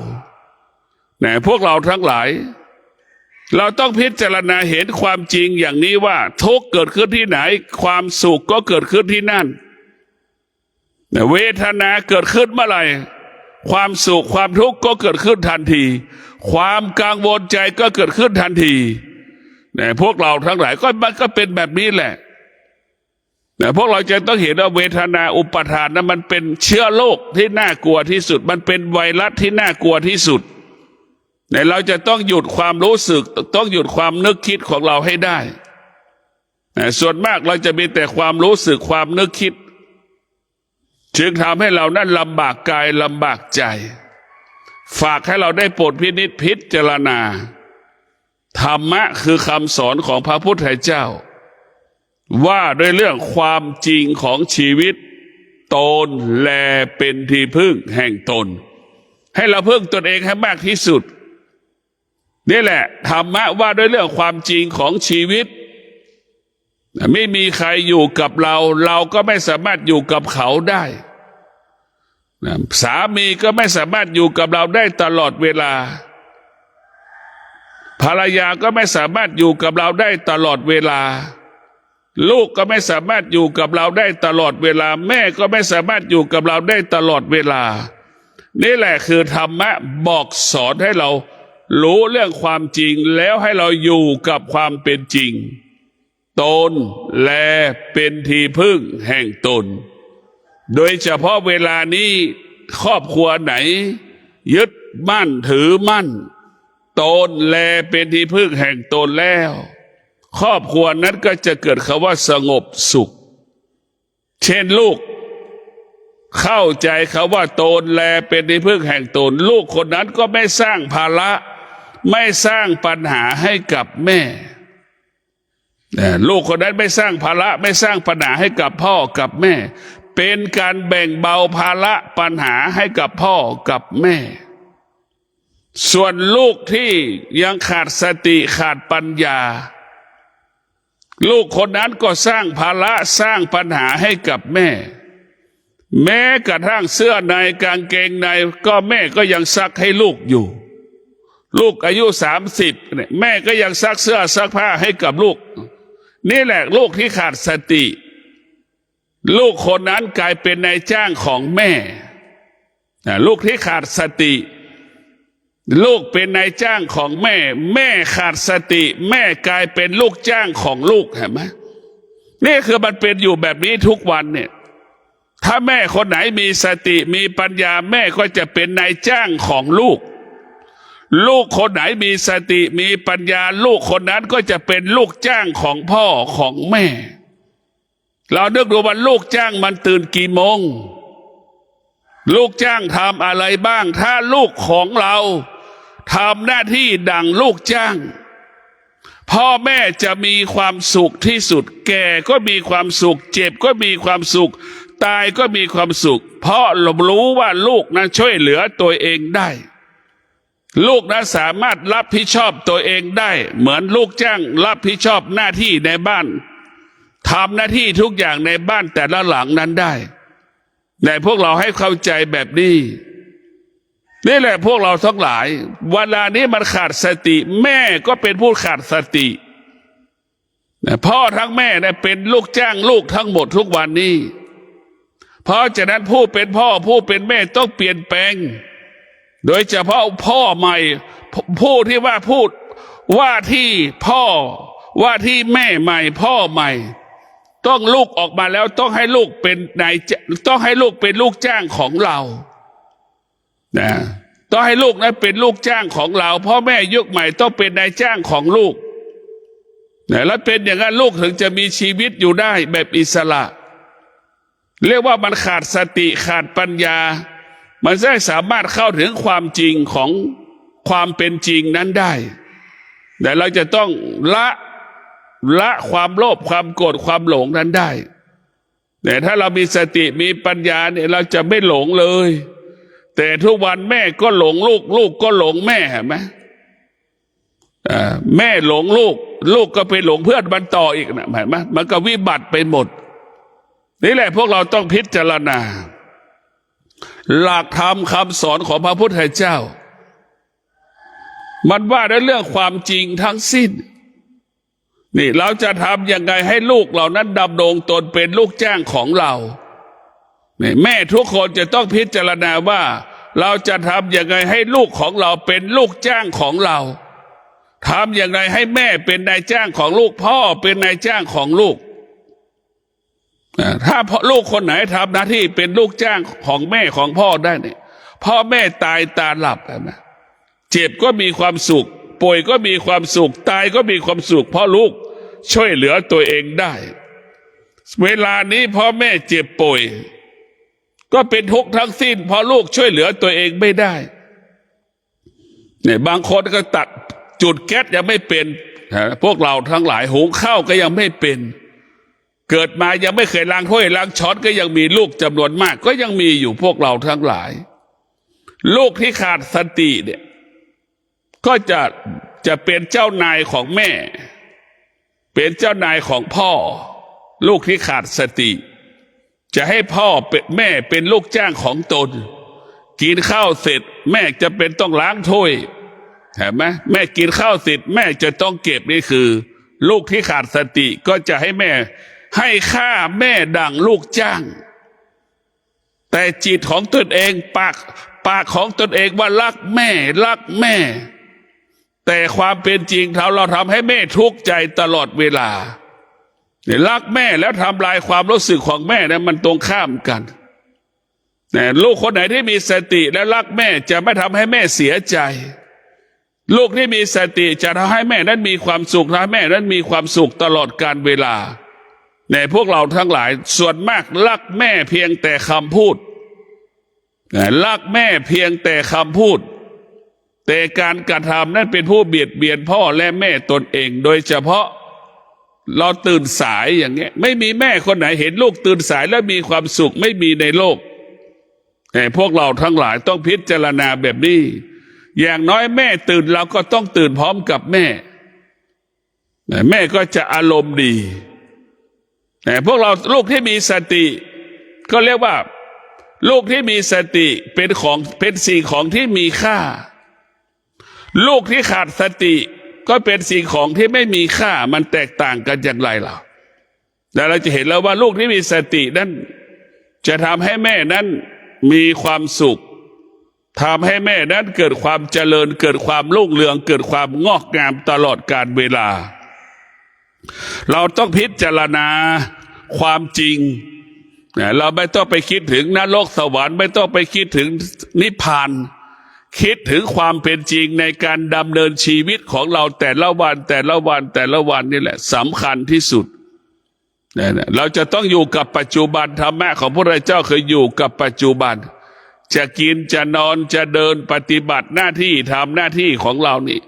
พวกเราทั้งหลายเราต้องพิจารณาเห็นความจริงอย่างนี้ว่าทุกข์เกิดขึ้นที่ไหนความสุขก็เกิดขึ้นที่นั่นเวทนาเกิดขึ้นเมื่อไหร่ความสุขความทุกข์ก็เกิดขึ้นทันทีความกังวลใจก็เกิดขึ้นทันทีพวกเราทั้งหลายมันก็เป็นแบบนี้แหละพวกเราจะต้องเห็นว่าเวทนาอุปทานนั้นมันเป็นเชื้อโรคที่น่ากลัวที่สุดมันเป็นไวรัสที่น่ากลัวที่สุดเราจะต้องหยุดความรู้สึกต้องหยุดความนึกคิดของเราให้ได้ส่วนมากเราจะมีแต่ความรู้สึกความนึกคิดจึงทำให้เรานั้นลำบากกายลำบากใจฝากให้เราได้โปรดพินิจพิจารณาธรรมะคือคำสอนของพระพุทธเจ้าว่าด้วยเรื่องความจริงของชีวิตตนแลเป็นที่พึ่งแห่งตนให้เราพึ่งตนเองให้มากที่สุดนี่แหละธรรมะว่าด้วยเรื่องความจริงของชีวิตไม่มีใครอยู่กับเราเราก็ไม่สามารถอยู่กับเขาได้สามีก็ไม่สามารถอยู่กับเราได้ตลอดเวลาภรรยาก็ไม่สามารถอยู่กับเราได้ตลอดเวลาลูกก็ไม่สามารถอยู่กับเราได้ตลอดเวลาแม่ก็ไม่สามารถอยู่กับเราได้ตลอดเวลานี่แหละคือธรรมะบอกสอนให้เรารู้เรื่องความจริงแล้วให้เราอยู่กับความเป็นจริงตนแลเป็นที่พึ่งแห่งตนโดยเฉพาะเวลานี้ครอบครัวไหนยึดมั่นถือมั่นตนแลเป็นที่พึ่งแห่งตนแล้วครอบครัวนั้นก็จะเกิดคำว่าสงบสุขเช่นลูกเข้าใจคำว่าตนแลเป็นที่พึ่งแห่งตนลูกคนนั้นก็ไม่สร้างภาระไม่สร้างปัญหาให้กับแม่ลูกคนนั้นไม่สร้างภาระไม่สร้างปัญหาให้กับพ่อกับแม่เป็นการแบ่งเบาภาระปัญหาให้กับพ่อกับแม่ส่วนลูกที่ยังขาดสติขาดปัญญาลูกคนนั้นก็สร้างภาระสร้างปัญหาให้กับแม่แม้กระทั่งเสื้อในกางเกงในก็แม่ก็ยังซักให้ลูกอยู่ลูกอายุ30เนี่ยแม่ก็ยังซักเสื้อซักผ้าให้กับลูกนี่แหละลูกที่ขาดสติลูกคนนั้นกลายเป็นนายจ้างของแม่ลูกที่ขาดสติลูกเป็นนายจ้างของแม่แม่ขาดสติแม่กลายเป็นลูกจ้างของลูกเห็นไหมนี่คือมันเป็นอยู่แบบนี้ทุกวันเนี่ยถ้าแม่คนไหนมีสติมีปัญญาแม่ก็จะเป็นนายจ้างของลูกลูกคนไหนมีสติมีปัญญาลูกคนนั้นก็จะเป็นลูกจ้างของพ่อของแม่เรานึกดูว่าลูกจ้างมันตื่นกี่โมงลูกจ้างทำอะไรบ้างถ้าลูกของเราทำหน้าที่ดังลูกจ้างพ่อแม่จะมีความสุขที่สุดแก่ก็มีความสุขเจ็บก็มีความสุขตายก็มีความสุขเพราะเรารู้ว่าลูกนั้นช่วยเหลือตัวเองได้ลูกนั้นสามารถรับผิดชอบตัวเองได้เหมือนลูกจ้างรับผิดชอบหน้าที่ในบ้านทำหน้าที่ทุกอย่างในบ้านแต่ละหลังนั้นได้แต่พวกเราให้เข้าใจแบบนี้นี่แหละพวกเราทั้งหลายเวลานี้มันขาดสติแม่ก็เป็นผู้ขาดสติพ่อทั้งแม่เนี่ยเป็นลูกจ้างลูกทั้งหมดทุกวันนี้เพราะฉะนั้นผู้เป็นพ่อผู้เป็นแม่ต้องเปลี่ยนแปลงโดยเฉพาะพ่อใหม่ผู้ที่ว่าพูด ว่าที่พ่อว่าที่แม่ใหม่พ่อใหม่ต้องลูกออกมาแล้วต้องให้ลูกเป็นนายต้องให้ลูกเป็นลูกจ้างของเรานะต้องให้ลูกนั้นเป็นลูกจ้างของเราพ่อแม่ยุคใหม่ต้องเป็นนายจ้างของลูกนะแล้วเป็นอย่างนั้นลูกถึงจะมีชีวิตอยู่ได้แบบอิสระเรียกว่ามันขาดสติขาดปัญญามันไม่สามารถเข้าถึงความจริงของความเป็นจริงนั้นได้แต่เราจะต้องละความโลภความโกรธความหลงนั้นได้แต่ถ้าเรามีสติมีปัญญาเนี่ยเราจะไม่หลงเลยแต่ทุกวันแม่ก็หลงลูกลูกก็หลงแม่เห็นไหมแม่หลงลูกลูกก็ไปหลงเพื่อนมันต่ออีกนะเห็นไหมมันก็วิบัติไปหมดนี่แหละพวกเราต้องพิจารณาหลักธรรมคำสอนของพระพุทธเจ้ามันว่าในเรื่องความจริงทั้งสิ้นนี่เราจะทำยังไงให้ลูกเหล่านั้นดำรงตนเป็นลูกจ้างของเรานี่แม่ทุกคนจะต้องพิจารณาว่าเราจะทำยังไงให้ลูกของเราเป็นลูกจ้างของเราทำยังไงให้แม่เป็นนายจ้างของลูกพ่อเป็นนายจ้างของลูกถ้าลูกคนไหนทำหน้าที่เป็นลูกจ้างของแม่ของพ่อได้เนี่ยพ่อแม่ตายตาหลับนะเจ็บก็มีความสุขป่วยก็มีความสุขตายก็มีความสุขเพราะลูกช่วยเหลือตัวเองได้เวลานี้พ่อแม่เจ็บป่วยก็เป็นทุกข์ทั้งสิ้นเพราะลูกช่วยเหลือตัวเองไม่ได้เนี่ยบางคนก็ตัดจุดแก๊สยังไม่เป็นพวกเราทั้งหลายหุงข้าวก็ยังไม่เป็นเกิดมายังไม่เคยล้างถ้วยล้างช้อนก็ยังมีลูกจำนวนมากก็ยังมีอยู่พวกเราทั้งหลายลูกที่ขาดสติเนี่ยก็จะเป็นเจ้านายของแม่เป็นเจ้านายของพ่อลูกที่ขาดสติจะให้พ่อเป็นแม่เป็นลูกจ้างของตนกินข้าวเสร็จแม่จะเป็นต้องล้างถ้วยเห็นไหมแม่กินข้าวเสร็จแม่จะต้องเก็บนี่คือลูกที่ขาดสติก็จะให้แม่ให้ค่าแม่ดั่งลูกจ้างแต่จิตของตนเองปากของตนเองว่ารักแม่รักแม่แต่ความเป็นจริงเราทำให้แม่ทุกข์ใจตลอดเวลาเนี่ยรักแม่แล้วทำลายความรู้สึกของแม่เนี่ยมันตรงข้ามกันเนี่ยลูกคนไหนที่มีสติและรักแม่จะไม่ทำให้แม่เสียใจลูกที่มีสติจะทำให้แม่นั้นมีความสุขทำให้แม่นั้นมีความสุขตลอดกาลเวลาในพวกเราทั้งหลายส่วนมากรักแม่เพียงแต่คำพูดรักแม่เพียงแต่คำพูดแต่การกระทำนั้นเป็นผู้เบียดเบียนพ่อและแม่ตนเองโดยเฉพาะเราตื่นสายอย่างเงี้ยไม่มีแม่คนไหนเห็นลูกตื่นสายแล้วมีความสุขไม่มีในโลกแต่พวกเราทั้งหลายต้องพิจารณาแบบนี้อย่างน้อยแม่ตื่นเราก็ต้องตื่นพร้อมกับแม่แม่ก็จะอารมณ์ดีแต่พวกเราลูกที่มีสติก็เรียกว่าลูกที่มีสติเป็นสิ่งของที่มีค่าลูกที่ขาดสติก็เป็นสิ่งของที่ไม่มีค่ามันแตกต่างกันอย่างไรล่ะแต่เราจะเห็นแล้วว่าลูกที่มีสตินั้นจะทำให้แม่นั้นมีความสุขทำให้แม่นั้นเกิดความเจริญเกิดความรุ่งเรืองเกิดความงอกงามตลอดกาลเวลาเราต้องพิจารณาความจริงเราไม่ต้องไปคิดถึงนรกสวรรค์ไม่ต้องไปคิดถึงนิพพานคิดถึงความเป็นจริงในการดำเนินชีวิตของเราแต่ละวันนี่แหละสำคัญที่สุดเราจะต้องอยู่กับปัจจุบันธรรมะของพระพุทธเจ้าคืออยู่กับปัจจุบันจะกินจะนอนจะเดินปฏิบัติหน้าที่ทำหน้าที่ของเรานี่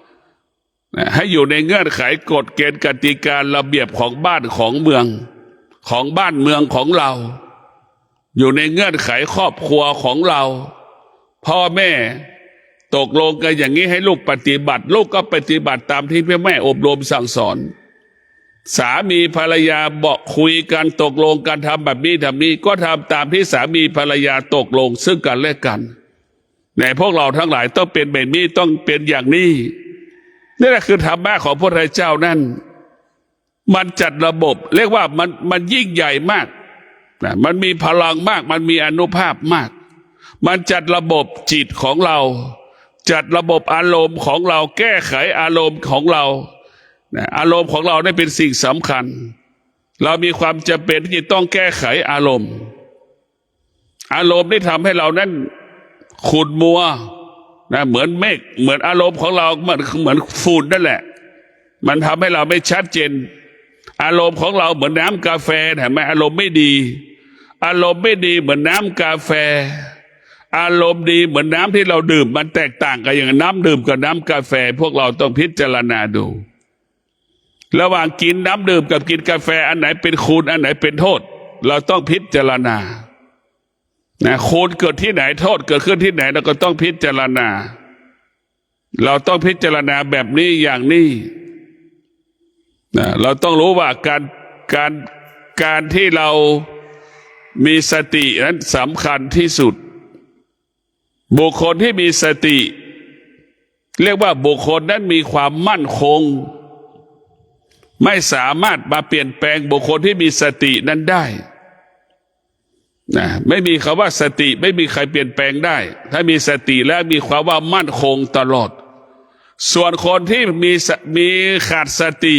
ให้อยู่ในเงื่อนไขกฎเกณฑ์กติการะเบียบของบ้านของเมืองของบ้านเมืองของเราอยู่ในเงื่อนไขครอบครัวของเราพ่อแม่ตกลงกันอย่างนี้ให้ลูกปฏิบัติลูกก็ปฏิบัติตามที่พ่อแม่อบรมสั่งสอนสามีภรรยาบอกคุยกันตกลงกันทำแบบนี้ทำนี้ก็ทำตามที่สามีภรรยาตกลงซึ่งกันและกันในพวกเราทั้งหลายต้องเป็นแบบนี้ต้องเป็นอย่างนี้นี่แหละคือธรรมะของพระพุทธเจ้านั่นมันจัดระบบเรียกว่ามันยิ่งใหญ่มากมันมีพลังมากมันมีอานุภาพมากมันจัดระบบจิตของเรา จัดระบบอารมณ์ของเราแก้ไขอารมณ์ของเราอารมณ์ของเราได้เป็นสิ่งสำคัญเรามีความจำเป็นที่จะต้องแก้ไขอารมณ์ที่ทำให้เรานั้นขุ่นมัวเหมือนเมฆเหมือนอารมณ์ของเราเหมือนฝุ่นนั่นแหละมันทำให้เราไม่ชัดเจนอารมณ์ของเราเหมือนน้ำกาแฟเห็นไหมอารมณ์ไม่ดีอารมณ์ไม่ดีเหมือนน้ำกาแฟอารมณ์ดีเหมือนน้ำที่เราดื่มมันแตกต่างกันอย่างน้ำดื่มกับน้ำกาแฟพวกเราต้องพิจารณาดูระหว่างกินน้ำดื่มกับกินกาแฟอันไหนเป็นคุณอันไหนเป็นโทษเราต้องพิจารณาคุณเกิดที่ไหนโทษเกิดขึ้นที่ไหนเราก็ต้องพิจารณาเราต้องพิจารณาแบบนี้อย่างนี้เราต้องรู้ว่าการที่เรามีสตินั้นสำคัญที่สุดบุคคลที่มีสติเรียกว่าบุคคลนั้นมีความมั่นคงไม่สามารถมาเปลี่ยนแปลงบุคคลที่มีสตินั้นได้ไม่มีคำว่าสติไม่มีใครเปลี่ยนแปลงได้ถ้ามีสติแล้วมีความว่ามั่นคงตลอดส่วนคนที่มีขาดสติ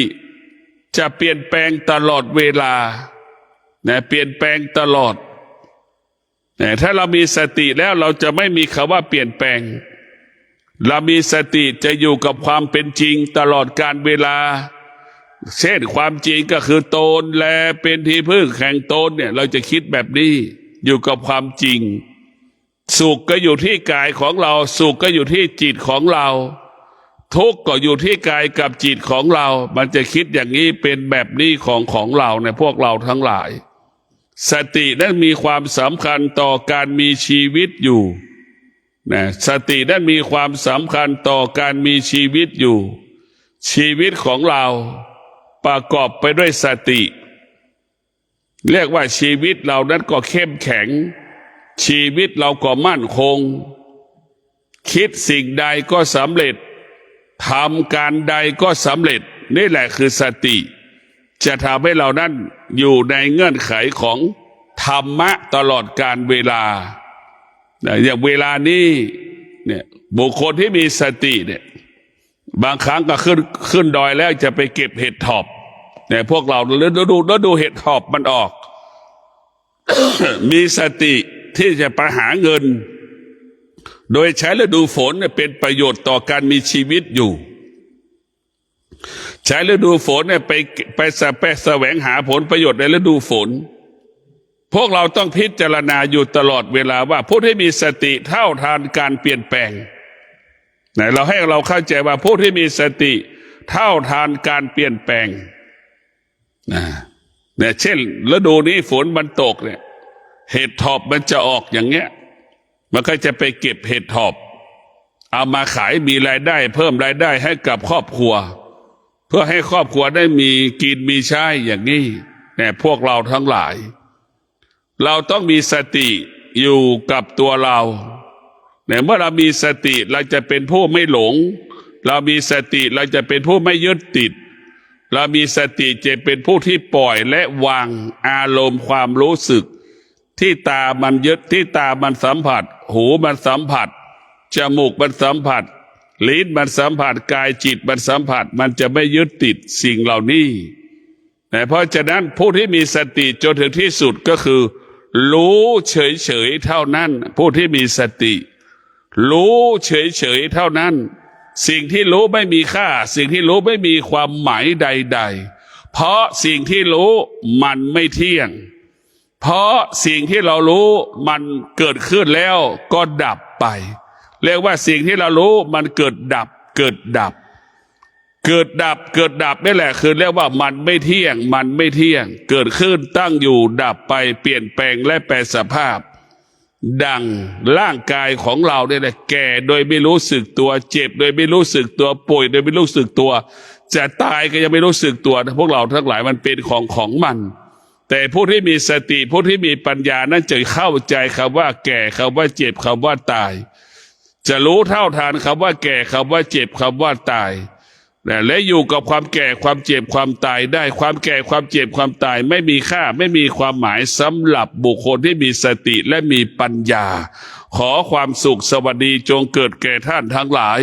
จะเปลี่ยนแปลงตลอดเวลาเปลี่ยนแปลงตลอดถ้าเรามีสติแล้วเราจะไม่มีคำว่าเปลี่ยนแปลงเรามีสติจะอยู่กับความเป็นจริงตลอดกาลเวลาเช่นความจริงก็คือตนแลเป็นที่พึ่งแห่งตนเราจะคิดแบบนี้อยู่กับความจริงสุขก็อยู่ที่กายของเราสุขก็อยู่ที่จิตของเราทุกข์ก็อยู่ที่กายกับจิตของเรามันจะคิดอย่างนี้เป็นแบบนี้ของเราพวกเราทั้งหลายสตินั้นมีความสำคัญต่อการมีชีวิตอยู่สตินั้นมีความสำคัญต่อการมีชีวิตอยู่ชีวิตของเราประกอบไปด้วยสติเรียกว่าชีวิตเรานั้นก็เข้มแข็งชีวิตเราก็มั่นคงคิดสิ่งใดก็สำเร็จทำการใดก็สำเร็จนี่แหละคือสติจะทำให้เรานั้นอยู่ในเงื่อนไขของธรรมะตลอดกาลเวลาอย่างเวลานี้บุคคลที่มีสติบางครั้งก็ขึ้นดอยแล้วจะไปเก็บเห็ดถอบพวกเราแล้วดูเห็ดถอบมันออก มีสติที่จะไปหาเงินโดยใช้ฤดูฝนเป็นประโยชน์ต่อการมีชีวิตอยู่ใช้ฤดูฝนไปแสวงหาผลประโยชน์ในฤดูฝนพวกเราต้องพิจารณาอยู่ตลอดเวลาว่าผู้ที่มีสติเท่าทานการเปลี่ยนแปลงเราให้เราเข้าใจว่าผู้ที่มีสติเท่าทานการเปลี่ยนแปลงเช่นฤดูนี้ฝนมันตกเห็ดถอบมันจะออกอย่างเงี้ยมันก็จะไปเก็บเห็ดถอบเอามาขายมีรายได้เพิ่มรายได้ให้กับครอบครัวเพื่อให้ครอบครัวได้มีกินมีใช้อย่างนี้พวกเราทั้งหลายเราต้องมีสติอยู่กับตัวเราเมื่อเรามีสติเราจะเป็นผู้ไม่หลงเรามีสติเราจะเป็นผู้ไม่ยึดติดเรามีสติจะเป็นผู้ที่ปล่อยและวางอารมณ์ความรู้สึกที่ตามันยึดที่ตามันสัมผัสหูมันสัมผัสจมูกมันสัมผัสลิ้นมันสัมผัสกายจิตมันสัมผัสมันจะไม่ยึดติดสิ่งเหล่านี้เพราะฉะนั้นผู้ที่มีสติจนถึงที่สุดก็คือรู้เฉยๆเท่านั้นผู้ที่มีสติรู้เฉยๆเท่านั้นสิ่งที่รู้ไม่มีค่าสิ่งที่รู้ไม่มีความหมายใดๆเพราะสิ่งที่รู้มันไม่เที่ยงเพราะสิ่งที่เรารู้มันเกิดขึ้นแล้วก็ดับไปเรียกว่าสิ่งที่เรารู้มันเกิดดับเกิดดับเกิดดับเกิดดับนี่แหละคือเรียกว่ามันไม่เที่ยงมันไม่เที่ยงเกิดขึ้นตั้งอยู่ดับไปเปลี่ยนแปลงและแปรสภาพดังร่างกายของเราเนี่ยแหละแก่โดยไม่รู้สึกตัวเจ็บโดยไม่รู้สึกตัวป่วยโดยไม่รู้สึกตัวจะตายก็ยังไม่รู้สึกตัวพวกเราทั้งหลายมันเป็นของมันแต่ผู้ที่มีสติผู้ที่มีปัญญานั้นจะเข้าใจคำว่าแก่คำว่าเจ็บคำว่าตายจะรู้เท่าทานคำว่าแก่คำว่าเจ็บคำว่าตายและอยู่กับความแก่ความเจ็บความตายได้ความแก่ความเจ็บความตายไม่มีค่าไม่มีความหมายสำหรับบุคคลที่มีสติและมีปัญญา ขอความสุขสวัสดีจงเกิดแก่ท่านทั้งหลาย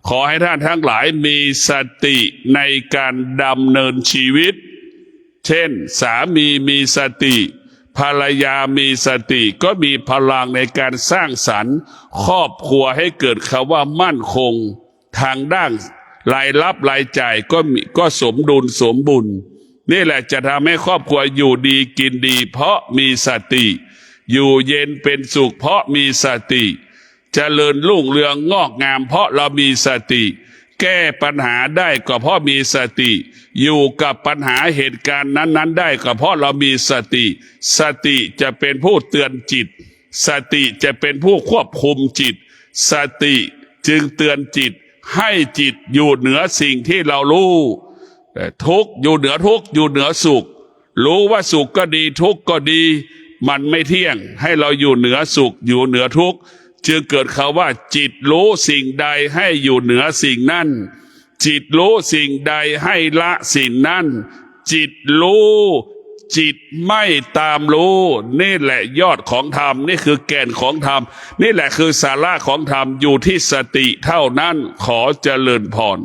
ขอให้ท่านทั้งหลายมีสติในการดำเนินชีวิตเช่นสามีมีสติภรรยามีสติก็มีพลังในการสร้างสรรค์ครอบครัวให้เกิดคำว่ามั่นคงทางด้านรายรับรายจ่ายก็สมดุลสมบุญนี่แหละจะทำให้ครอบครัวอยู่ดีกินดีเพราะมีสติอยู่เย็นเป็นสุขเพราะมีสติเจริญรุ่งเรืองงอกงามเพราะเรามีสติแก้ปัญหาได้ก็เพราะมีสติอยู่กับปัญหาเหตุการณ์นั้นๆได้ก็เพราะเรามีสติสติจะเป็นผู้เตือนจิตสติจะเป็นผู้ควบคุมจิตสติจึงเตือนจิตให้จิตอยู่เหนือสิ่งที่เรารู้ทุกข์อยู่เหนือทุกข์อยู่เหนือสุขรู้ว่าสุขก็ดีทุกข์ก็ดีมันไม่เที่ยงให้เราอยู่เหนือสุขอยู่เหนือทุกข์จึงเกิดคำว่าจิตรู้สิ่งใดให้อยู่เหนือสิ่งนั้นจิตรู้สิ่งใดให้ละสิ่งนั้นจิตรู้จิตไม่ตามรู้นี่แหละยอดของธรรมนี่คือแก่นของธรรมนี่แหละคือสาระของธรรมอยู่ที่สติเท่านั้นขอเจริญพร